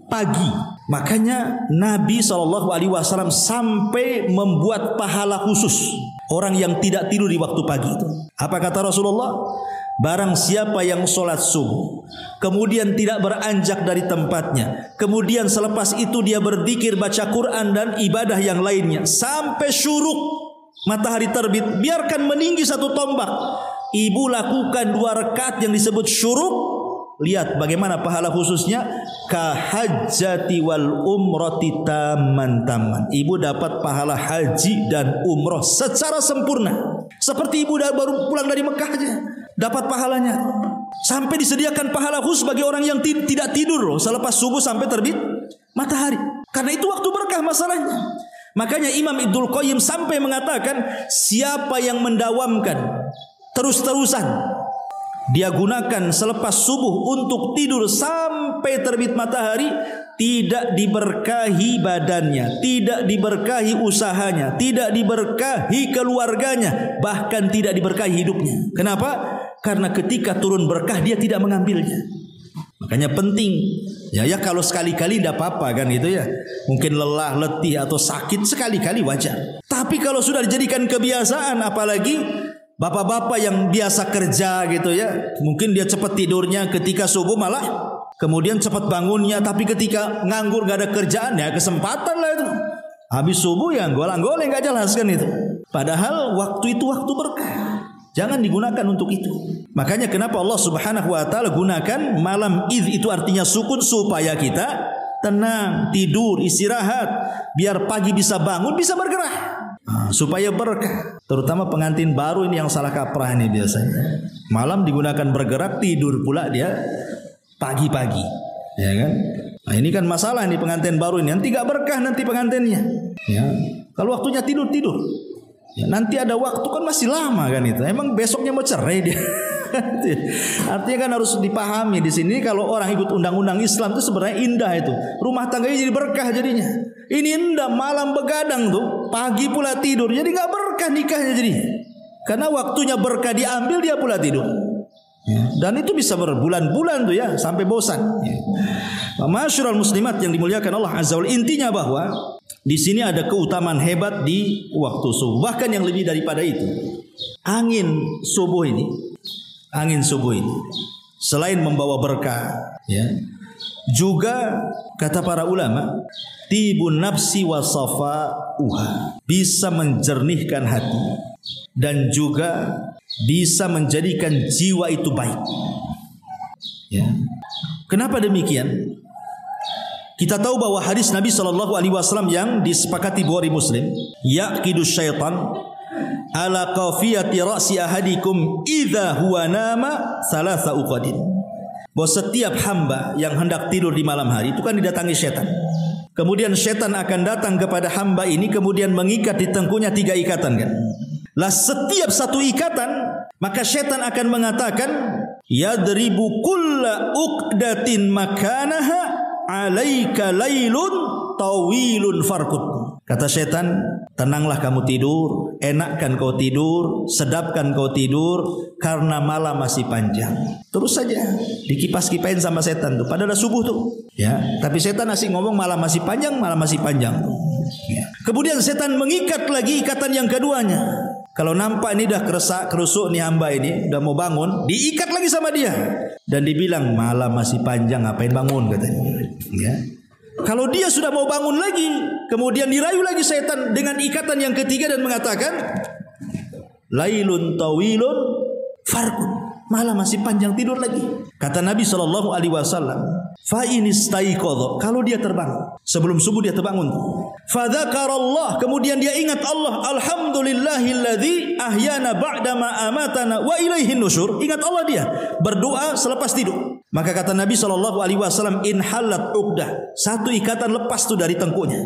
pagi. Makanya Nabi SAW sampai membuat pahala khusus orang yang tidak tidur di waktu pagi itu. Apa kata Rasulullah? Barang siapa yang sholat subuh, kemudian tidak beranjak dari tempatnya, kemudian selepas itu dia berzikir, baca Quran dan ibadah yang lainnya sampai syuruk matahari terbit, biarkan meninggi satu tombak, ibu lakukan 2 rakaat yang disebut syuruk. Lihat bagaimana pahala khususnya, kahajjati wal umrati taman. Ibu dapat pahala haji dan umroh secara sempurna, seperti ibu baru pulang dari Mekah aja dapat pahalanya. Sampai disediakan pahala khusus bagi orang yang tidak tidur loh, selepas subuh sampai terbit matahari. Karena itu waktu berkah masalahnya. Makanya Imam Ibnul Qayyim sampai mengatakan, siapa yang mendawamkan terus-terusan, dia gunakan selepas subuh untuk tidur sampai terbit matahari, tidak diberkahi badannya, tidak diberkahi usahanya, tidak diberkahi keluarganya, bahkan tidak diberkahi hidupnya. Kenapa? Karena ketika turun berkah dia tidak mengambilnya. Makanya penting ya kalau sekali-kali tidak apa-apa kan itu ya. Mungkin lelah, letih atau sakit sekali-kali wajar. Tapi kalau sudah dijadikan kebiasaan, apalagi bapak-bapak yang biasa kerja gitu ya, mungkin dia cepat tidurnya ketika subuh, malah kemudian cepat bangunnya, tapi ketika nganggur gak ada kerjaan ya kesempatan lah itu. Habis subuh ya golang-goleng gak jelas kan itu. Padahal waktu itu waktu berkah. Jangan digunakan untuk itu. Makanya kenapa Allah Subhanahu wa taala gunakan malam id, itu artinya sukun, supaya kita tenang, tidur, istirahat, biar pagi bisa bangun, bisa bergerak. Supaya berkah. Terutama pengantin baru ini yang salah kaprah ini biasanya. Malam digunakan bergerak, tidur pula dia pagi-pagi, ya kan? Nah ini kan masalah nih pengantin baru ini. Nanti gak berkah nanti pengantinnya. Ya, kalau waktunya tidur. Ya, nanti ada waktu kan masih lama kan itu. Emang besoknya mau cerai dia. Artinya kan harus dipahami di sini kalau orang ikut undang-undang Islam itu sebenarnya indah itu. Rumah tangganya jadi berkah jadinya. Ini indah, malam begadang tuh, pagi pula tidur. Jadi nggak berkah nikahnya jadinya. Karena waktunya berkah diambil, dia pula tidur. Dan itu bisa berbulan-bulan tuh ya, sampai bosan. Masyarul muslimat yang dimuliakan Allah Azza wa Jalla, intinya bahwa di sini ada keutamaan hebat di waktu subuh. Bahkan yang lebih daripada itu, angin subuh ini selain membawa berkah, ya, juga kata para ulama, tibun nafsi wa safa'uha, bisa menjernihkan hati dan juga bisa menjadikan jiwa itu baik. Ya. Kenapa demikian? Kita tahu bahwa hadis Nabi SAW yang disepakati Bukhari Muslim, yaqidu syaitan ala qafiyati ra'si ahadikum idza huwa nama salasa uqadin. Bahwa setiap hamba yang hendak tidur di malam hari itu kan didatangi setan. Kemudian setan akan datang kepada hamba ini, kemudian mengikat di tengkunya 3 ikatan kan. Lah setiap satu ikatan, maka setan akan mengatakan, yadribu kulla uqdatin makanaha alaika lailun tawilun farqud. Kata setan, tenanglah kamu tidur, enakkan kau tidur, sedapkan kau tidur, karena malam masih panjang. Terus saja dikipas-kipain sama setan tuh, padahal subuh tuh. Ya, tapi setan asik ngomong malam masih panjang, malam masih panjang. Ya. Kemudian setan mengikat lagi ikatan yang keduanya. Kalau nampak ini dah kerusuk nih hamba ini, udah mau bangun, diikat lagi sama dia dan dibilang malam masih panjang, ngapain bangun katanya. Ya. Kalau dia sudah mau bangun lagi, kemudian dirayu lagi setan dengan ikatan yang ketiga dan mengatakan, lailun tawilun farqun, malam masih panjang, tidur lagi. Kata Nabi SAW, fa in istaiqadha, kalau dia terbangun sebelum subuh, dia terbangun, fa dzakarallah, kemudian dia ingat Allah, alhamdulillahilladzi ahyana ba'dama amatana wa ilaihin nusyur. Ingat Allah, dia berdoa selepas tidur. Maka kata Nabi SAW, in halat uqdah, satu ikatan lepas tu dari tengkuknya.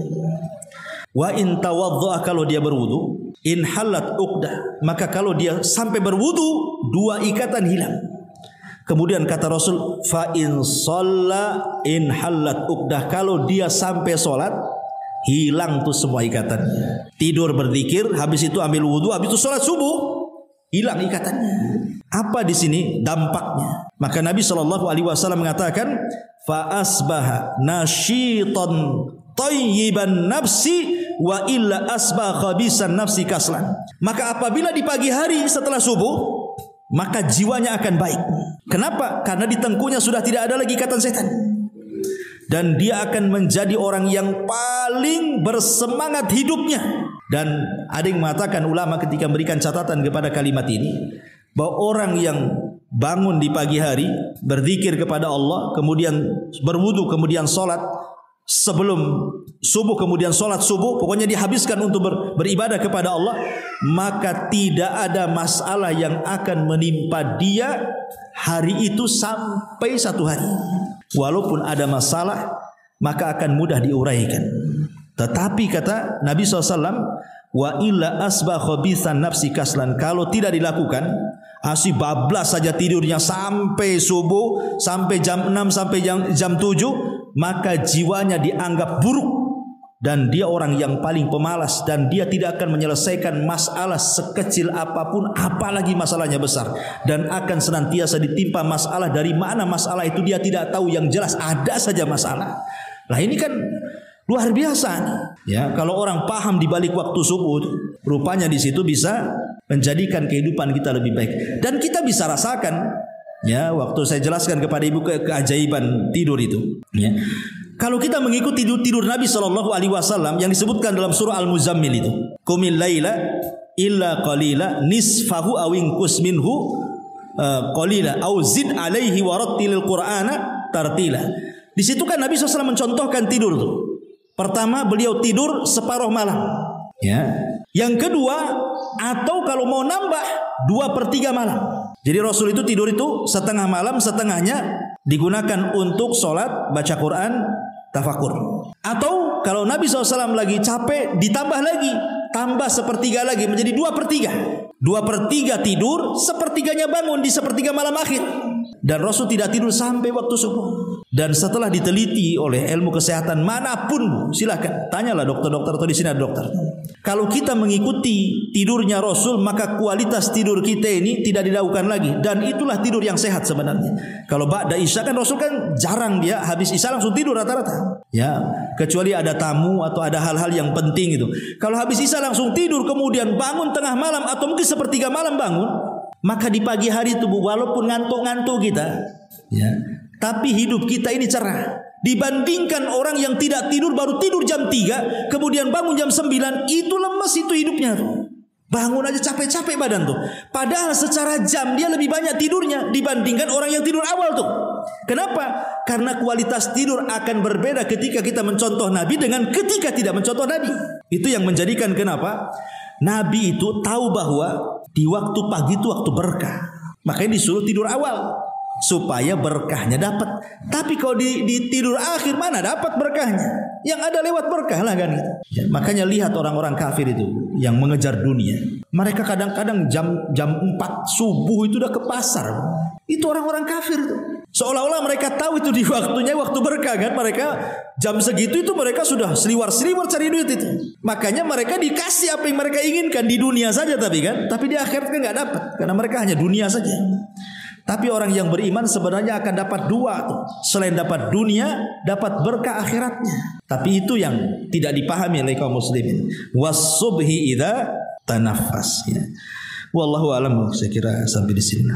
Wa in tawaddaa, kalau dia berwudu, in halat uqdah, maka kalau dia sampai berwudu, 2 ikatan hilang. Kemudian kata Rasul, fa in shalla in halat uqdah, kalau dia sampai sholat, hilang tuh semua ikatannya. Tidur berzikir, habis itu ambil wudu, habis itu sholat subuh, hilang ikatannya. Apa di sini dampaknya? Maka Nabi SAW mengatakan, fa asbaha nasyitan tayyiban nafsi wa illa asbaha khabisan nafsi kaslan. Maka apabila di pagi hari setelah subuh, maka jiwanya akan baik. Kenapa? Karena di tengkunya sudah tidak ada lagi ikatan setan. Dan dia akan menjadi orang yang paling bersemangat hidupnya. Dan ada yang mengatakan, ulama ketika memberikan catatan kepada kalimat ini, bahwa orang yang bangun di pagi hari, berzikir kepada Allah, kemudian berwudu, kemudian sholat sebelum subuh, kemudian sholat subuh, pokoknya dihabiskan untuk beribadah kepada Allah, maka tidak ada masalah yang akan menimpa dia hari itu sampai 1 hari. Walaupun ada masalah, maka akan mudah diuraikan. Tetapi kata Nabi SAW, wa illa asbah khabisan nafsi kaslan, kalau tidak dilakukan, asih bablas saja tidurnya sampai subuh, sampai jam 6, sampai jam 7, maka jiwanya dianggap buruk. Dan dia orang yang paling pemalas, dan dia tidak akan menyelesaikan masalah sekecil apapun, apalagi masalahnya besar, dan akan senantiasa ditimpa masalah. Dari mana masalah itu dia tidak tahu, yang jelas ada saja masalah. Lah ini kan luar biasa nih. Ya, kalau orang paham di balik waktu subuh, rupanya di situ bisa menjadikan kehidupan kita lebih baik. Dan kita bisa rasakan, ya, waktu saya jelaskan kepada ibu keajaiban tidur itu, ya. Kalau kita mengikuti tidur Nabi SAW yang disebutkan dalam surah Al-Muzammil itu, qumil laila illa qalila nisfahu aw inqus minhu qalila aw zid alaihi warattilil qur'ana tartila. Di situ kan Nabi SAW mencontohkan tidur tuh. Pertama, beliau tidur separuh malam, ya. Yang kedua, atau kalau mau nambah 2/3 malam. Jadi Rasul itu tidur itu setengah malam, setengahnya digunakan untuk sholat, baca Quran, tafakur. Atau kalau Nabi SAW lagi capek, ditambah lagi, tambah 1/3 lagi, menjadi 2/3. 2/3 tidur, 1/3-nya bangun di 1/3 malam akhir. Dan Rasul tidak tidur sampai waktu subuh. Dan setelah diteliti oleh ilmu kesehatan manapun, silakan tanyalah dokter-dokter, atau di sini ada dokter. Kalau kita mengikuti tidurnya Rasul, maka kualitas tidur kita ini tidak dilakukan lagi. Dan itulah tidur yang sehat sebenarnya. Kalau ba'da isya kan Rasul kan jarang, dia habis isya langsung tidur rata-rata. Ya, kecuali ada tamu atau ada hal-hal yang penting itu. Kalau habis isya langsung tidur, kemudian bangun tengah malam atau mungkin 1/3 malam bangun, maka di pagi hari itu walaupun ngantuk-ngantuk kita, ya, tapi hidup kita ini cerah. Dibandingkan orang yang tidak tidur, baru tidur jam 3, kemudian bangun jam 9, itu lemes itu hidupnya tuh. Bangun aja capek-capek badan tuh. Padahal secara jam dia lebih banyak tidurnya dibandingkan orang yang tidur awal tuh. Kenapa? Karena kualitas tidur akan berbeda ketika kita mencontoh Nabi dengan ketika tidak mencontoh Nabi. Itu yang menjadikan kenapa Nabi itu tahu bahwa di waktu pagi itu waktu berkah. Makanya disuruh tidur awal supaya berkahnya dapat. Tapi kalau di tidur akhir, mana dapat berkahnya? Yang ada lewat berkah lah kan gitu. Ya, makanya lihat orang-orang kafir itu yang mengejar dunia. Mereka kadang-kadang jam 4 subuh itu udah ke pasar. Itu orang-orang kafir itu. Seolah-olah mereka tahu itu di waktunya waktu berkah kan. Mereka jam segitu itu mereka sudah seliwar-seliwar cari duit itu. Makanya mereka dikasih apa yang mereka inginkan di dunia saja, tapi di akhirat kan nggak dapat, karena mereka hanya dunia saja. Tapi orang yang beriman sebenarnya akan dapat 2 tuh. Selain dapat dunia, dapat berkah akhiratnya. Tapi itu yang tidak dipahami oleh kaum muslimin. Was-subhi idza tanaffas, ya. Wallahu a'lam. Saya kira sampai di sini.